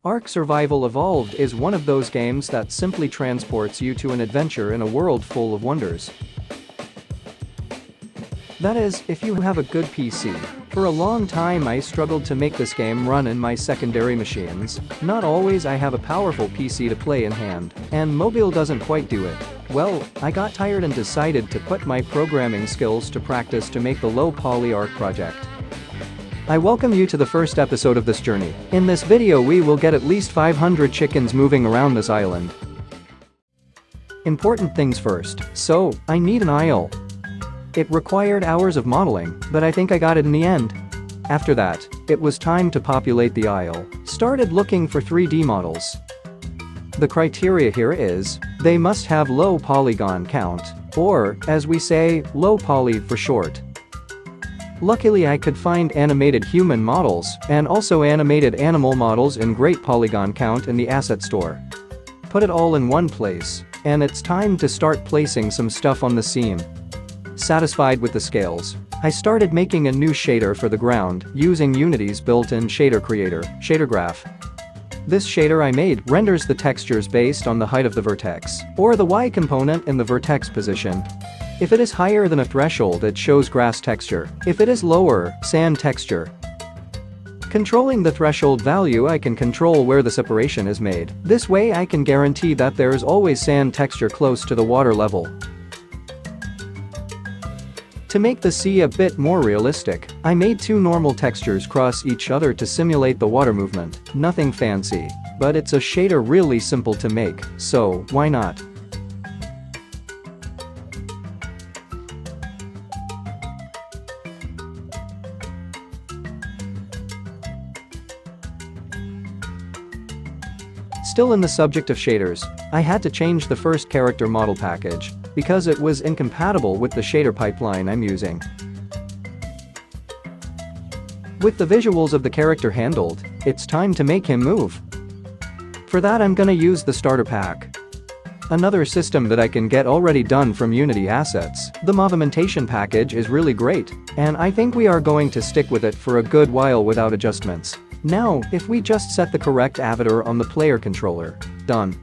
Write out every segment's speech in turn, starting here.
Ark Survival Evolved is one of those games that simply transports you to an adventure in a world full of wonders. That is, if you have a good PC. For a long time I struggled to make this game run in my secondary machines. Not always I have a powerful PC to play in hand, and mobile doesn't quite do it. Well, I got tired and decided to put my programming skills to practice to make the Low-Poly-Ark-Project. I welcome you to the first episode of this journey. In this video we will get at least 500 chickens moving around this island. Important things first, so, I need an isle. It required hours of modeling, but I think I got it in the end. After that, it was time to populate the isle. Started looking for 3D models. The criteria here is, they must have low polygon count, or, as we say, low poly for short. Luckily I could find animated human models, and also animated animal models in great polygon count in the asset store. Put it all in one place, and it's time to start placing some stuff on the scene. Satisfied with the scales, I started making a new shader for the ground using Unity's built-in shader creator, Shader Graph. This shader I made renders the textures based on the height of the vertex, or the Y component in the vertex position. If it is higher than a threshold it shows grass texture, if it is lower, sand texture. Controlling the threshold value I can control where the separation is made, this way I can guarantee that there is always sand texture close to the water level. To make the sea a bit more realistic, I made two normal textures cross each other to simulate the water movement. Nothing fancy, but it's a shader really simple to make, so why not? Still in the subject of shaders, I had to change the first character model package because it was incompatible with the shader pipeline I'm using. With the visuals of the character handled, it's time to make him move. For that I'm gonna use the starter pack. Another system that I can get already done from Unity assets. The movimentation package is really great, and I think we are going to stick with it for a good while without adjustments. Now, if we just set the correct avatar on the player controller, done.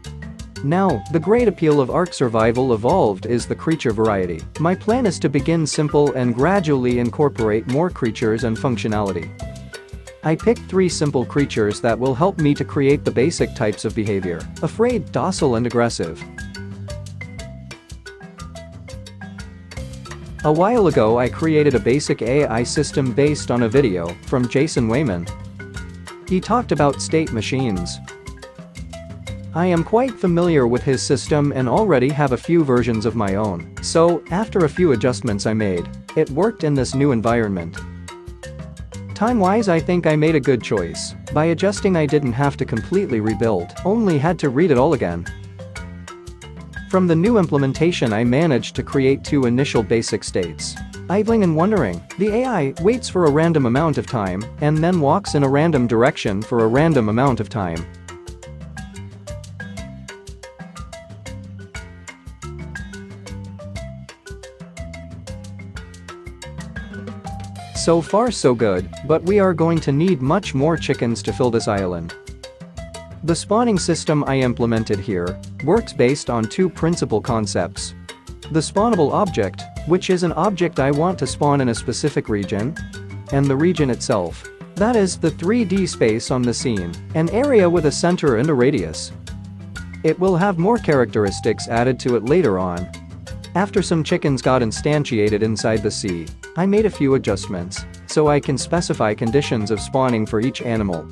Now, the great appeal of Ark Survival Evolved is the creature variety. My plan is to begin simple and gradually incorporate more creatures and functionality. I picked 3 simple creatures that will help me to create the basic types of behavior: afraid, docile and aggressive. A while ago I created a basic AI system based on a video from Jason Wayman. He talked about state machines. I am quite familiar with his system and already have a few versions of my own, so after a few adjustments I made, it worked in this new environment. Time-wise I think I made a good choice. By adjusting I didn't have to completely rebuild, only had to read it all again. From the new implementation I managed to create 2 initial basic states. Idling and wandering. The AI waits for a random amount of time and then walks in a random direction for a random amount of time. So far so good, but we are going to need much more chickens to fill this island. The spawning system I implemented here works based on 2 principal concepts. The spawnable object, which is an object I want to spawn in a specific region, and the region itself. That is, the 3D space on the scene, an area with a center and a radius. It will have more characteristics added to it later on. After some chickens got instantiated inside the sea, I made a few adjustments, so I can specify conditions of spawning for each animal.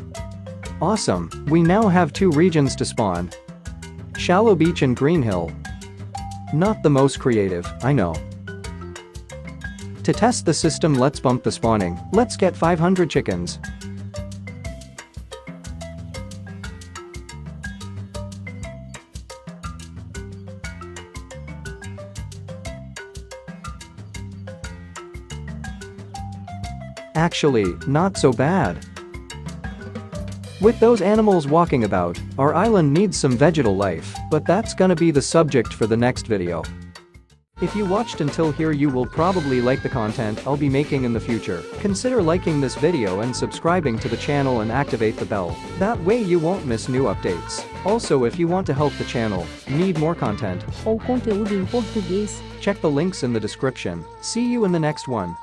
Awesome, we now have 2 regions to spawn. Shallow Beach and Green Hill. Not the most creative, I know. To test the system let's bump the spawning, let's get 500 chickens. Actually, not so bad. With those animals walking about, our island needs some vegetal life, but that's gonna be the subject for the next video. If you watched until here, you will probably like the content I'll be making in the future. Consider liking this video and subscribing to the channel and activate the bell. That way you won't miss new updates. Also, if you want to help the channel, need more content, ou conteúdo em português, check the links in the description. See you in the next one.